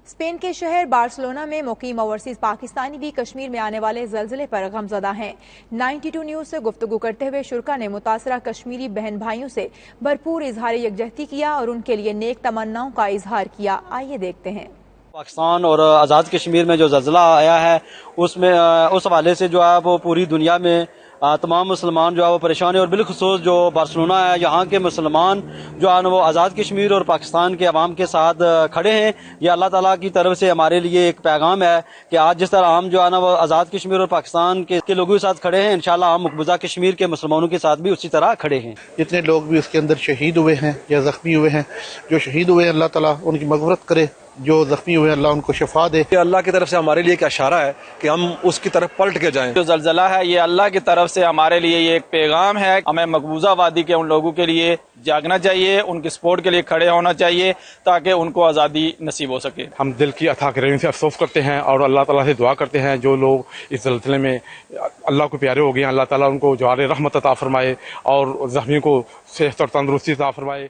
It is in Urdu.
اسپین کے شہر بارسلونا میں مقیم اوورسیز پاکستانی بھی کشمیر میں آنے والے زلزلے پر غمزدہ ہیں۔ 92 نیوز سے گفتگو کرتے ہوئے شرکا نے متاثرہ کشمیری بہن بھائیوں سے بھرپور اظہار یکجہتی کیا اور ان کے لیے نیک تمناؤں کا اظہار کیا۔ آئیے دیکھتے ہیں۔ پاکستان اور آزاد کشمیر میں جو زلزلہ آیا ہے اس حوالے سے جو ہے وہ پوری دنیا میں تمام مسلمان جو ہے وہ پریشان ہیں، اور بالخصوص جو بارسلونا ہے یہاں کے مسلمان جو ہے وہ آزاد کشمیر اور پاکستان کے عوام کے ساتھ کھڑے ہیں۔ یہ اللہ تعالیٰ کی طرف سے ہمارے لیے ایک پیغام ہے کہ آج جس طرح ہم جو ہے وہ آزاد کشمیر اور پاکستان کے لوگوں کے ساتھ کھڑے ہیں، انشاءاللہ ہم مقبوضہ کشمیر کے مسلمانوں کے ساتھ بھی اسی طرح کھڑے ہیں۔ جتنے لوگ بھی اس کے اندر شہید ہوئے ہیں یا زخمی ہوئے ہیں، جو شہید ہوئے ہیں اللہ تعالیٰ ان کی مغفرت کرے، جو زخمی ہوئے اللہ ان کو شفا دے۔ یہ اللہ کی طرف سے ہمارے لیے ایک اشارہ ہے کہ ہم اس کی طرف پلٹ کے جائیں۔ جو زلزلہ ہے یہ اللہ کی طرف سے ہمارے لیے یہ ایک پیغام ہے۔ ہمیں مقبوضہ وادی کے ان لوگوں کے لیے جاگنا چاہیے، ان کی سپورٹ کے لیے کھڑے ہونا چاہیے تاکہ ان کو آزادی نصیب ہو سکے۔ ہم دل کی اتھا گہرائی سے افسوس کرتے ہیں اور اللہ تعالیٰ سے دعا کرتے ہیں جو لوگ اس زلزلے میں اللہ کو پیارے ہو گئے ہیں، اللہ تعالیٰ ان کو جوار رحمت عطا فرمائے اور زخمیوں کو صحت اور تندرستی عطا فرمائے۔